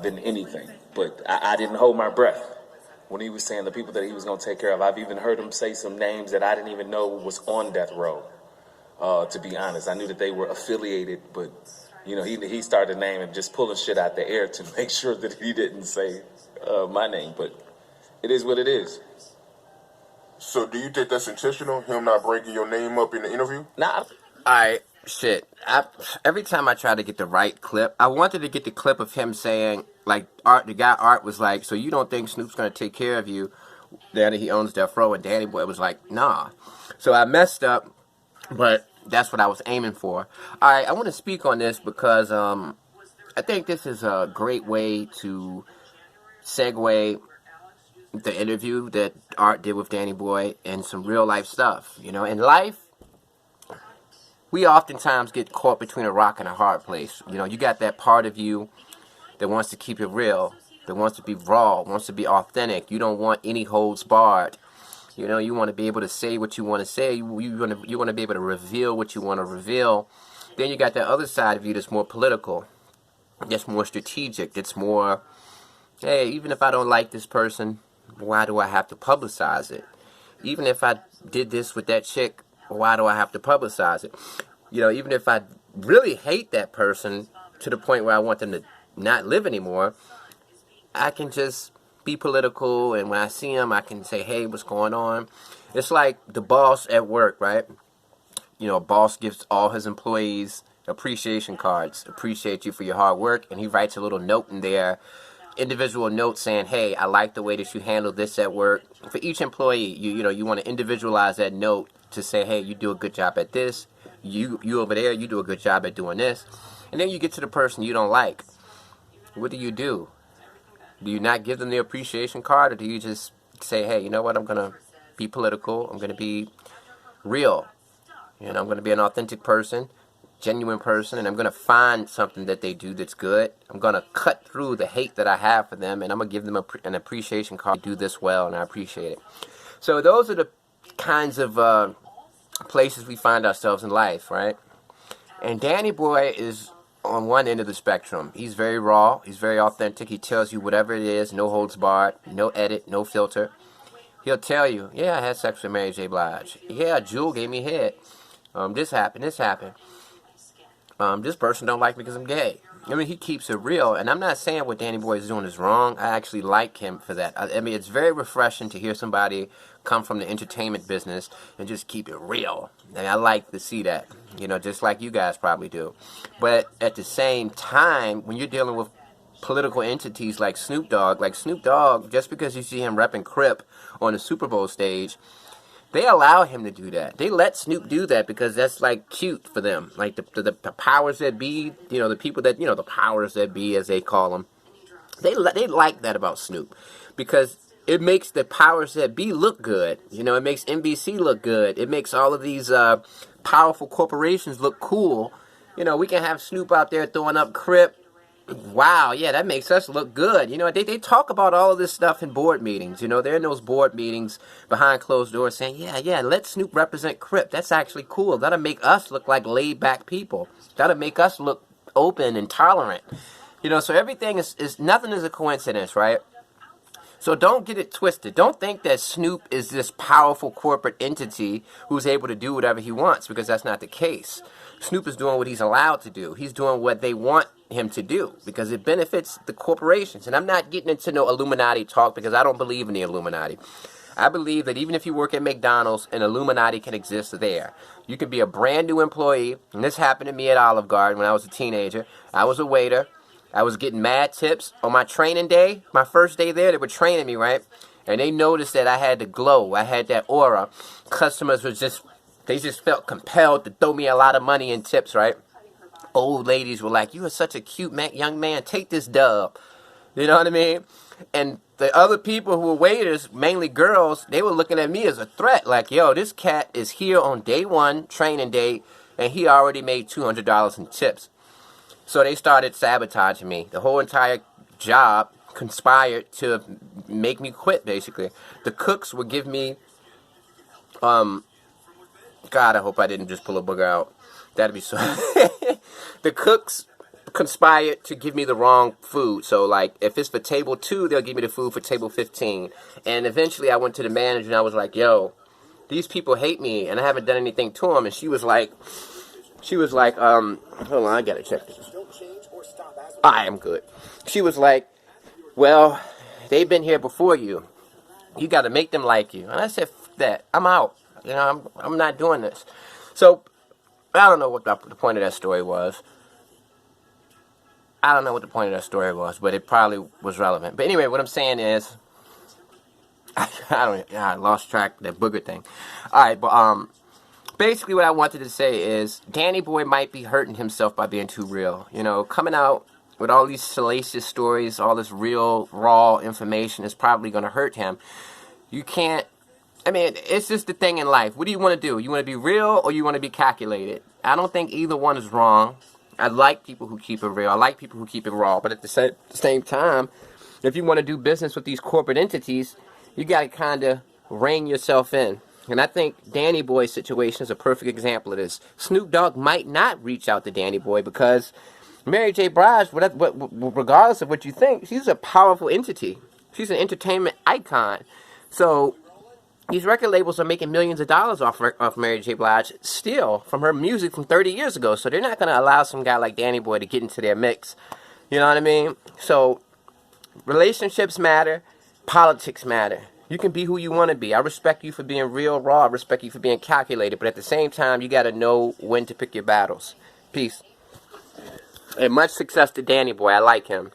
than anything. But I didn't hold my breath when he was saying the people that he was going to take care of. I've even heard him say some names that I didn't even know was on death row. To be honest, I knew that they were affiliated, but he started naming, just pulling shit out the air to make sure that he didn't say my name. But it is what it is. So do you think that's intentional, him not bringing your name up in the interview? Nah. Alright, shit. Every time I try to get the right clip, I wanted to get the clip of him saying, like, the guy Art was like, so you don't think Snoop's gonna take care of you, that he owns Death Row, and Danny Boy was like, nah. So I messed up, but that's what I was aiming for. Alright, I want to speak on this because I think this is a great way to segue the interview that Art did with Danny Boy and some real life stuff. In life, we oftentimes get caught between a rock and a hard place. You got that part of you that wants to keep it real, that wants to be raw, wants to be authentic. You don't want any holds barred. You want to be able to say what you want to say. You want to be able to reveal what you want to reveal. Then you got that other side of you that's more political, that's more strategic, that's more, hey, even if I don't like this person, why do I have to publicize it? Even if I did this with that chick, why do I have to publicize it? Even if I really hate that person to the point where I want them to not live anymore, I can just be political, and when I see them, I can say, hey, what's going on? It's like the boss at work, right? A boss gives all his employees appreciation cards, appreciate you for your hard work, and he writes a little note in there, individual note saying, hey, I like the way that you handle this at work. For each employee, you want to individualize that note to say, hey, you do a good job at this. You over there, you do a good job at doing this. And then you get to the person you don't like. What do? Do you not give them the appreciation card, or do you just say, hey, you know what, I'm going to be political, I'm going to be real, I'm going to be an authentic person, genuine person, and I'm going to find something that they do that's good. I'm going to cut through the hate that I have for them, and I'm going to give them an appreciation card. Do this well, and I appreciate it. So those are the kinds of places we find ourselves in life, right? And Danny Boy is on one end of the spectrum. He's very raw. He's very authentic. He tells you whatever it is, no holds barred, no edit, no filter. He'll tell you, yeah, I had sex with Mary J. Blige. Yeah, Jewel gave me head. This happened. This person don't like me because I'm gay. He keeps it real, and I'm not saying what Danny Boy is doing is wrong. I actually like him for that. It's very refreshing to hear somebody come from the entertainment business and just keep it real. And I like to see that, just like you guys probably do. But at the same time, when you're dealing with political entities like Snoop Dogg, just because you see him repping Crip on the Super Bowl stage, they allow him to do that. They let Snoop do that because that's like cute for them. Like the powers that be, the people that, the powers that be, as they call them, they like that about Snoop because it makes the powers that be look good. It makes NBC look good. It makes all of these powerful corporations look cool. We can have Snoop out there throwing up Crip. Wow, yeah, that makes us look good. They talk about all of this stuff in board meetings. They're in those board meetings behind closed doors saying, yeah, let Snoop represent Crip. That's actually cool. That'll make us look like laid-back people. That'll make us look open and tolerant. So everything is nothing is a coincidence, right? So don't get it twisted. Don't think that Snoop is this powerful corporate entity who's able to do whatever he wants, because that's not the case. Snoop is doing what he's allowed to do. He's doing what they want him to do because it benefits the corporations. And I'm not getting into no Illuminati talk because I don't believe in the Illuminati. I believe that even if you work at McDonald's, an Illuminati can exist there. You can be a brand new employee, and this happened to me at Olive Garden when I was a teenager. I was a waiter. I was getting mad tips on my training day. My first day there, they were training me, right? And they noticed that I had the glow. I had that aura. Customers were just felt compelled to throw me a lot of money in tips, right? Old ladies were like, you are such a cute young man. Take this dub. You know what I mean? And the other people who were waiters, mainly girls, they were looking at me as a threat. Like, yo, this cat is here on day one, training day, and he already made $200 in tips. So they started sabotaging me. The whole entire job conspired to make me quit, basically. The cooks would give me, God, I hope I didn't just pull a booger out. That'd be so. The cooks conspired to give me the wrong food. So, like, if it's for table 2, they'll give me the food for table 15. And eventually I went to the manager and I was like, yo, these people hate me and I haven't done anything to them. And she was like, hold on, I gotta check this. I am good. She was like, well, they've been here before you. You got to make them like you. And I said, F that. I'm out. You know, I'm not doing this. So, I don't know what the point of that story was. But it probably was relevant. But anyway, what I'm saying is, I lost track of that booger thing. All right, but basically what I wanted to say is, Danny Boy might be hurting himself by being too real. You know, coming out with all these salacious stories, all this real, raw information is probably going to hurt him. You can't, I mean, it's just the thing in life. What do you want to do? You want to be real or you want to be calculated? I don't think either one is wrong. I like people who keep it real. I like people who keep it raw. But at the same time, if you want to do business with these corporate entities, you got to kind of rein yourself in. And I think Danny Boy's situation is a perfect example of this. Snoop Dogg might not reach out to Danny Boy because Mary J. Blige, regardless of what you think, she's a powerful entity. She's an entertainment icon. So these record labels are making millions of dollars off Mary J. Blige still from her music from 30 years ago. So they're not going to allow some guy like Danny Boy to get into their mix. You know what I mean? So relationships matter. Politics matter. You can be who you want to be. I respect you for being real, raw. I respect you for being calculated. But at the same time, you got to know when to pick your battles. Peace. And much success to Danny Boy. I like him.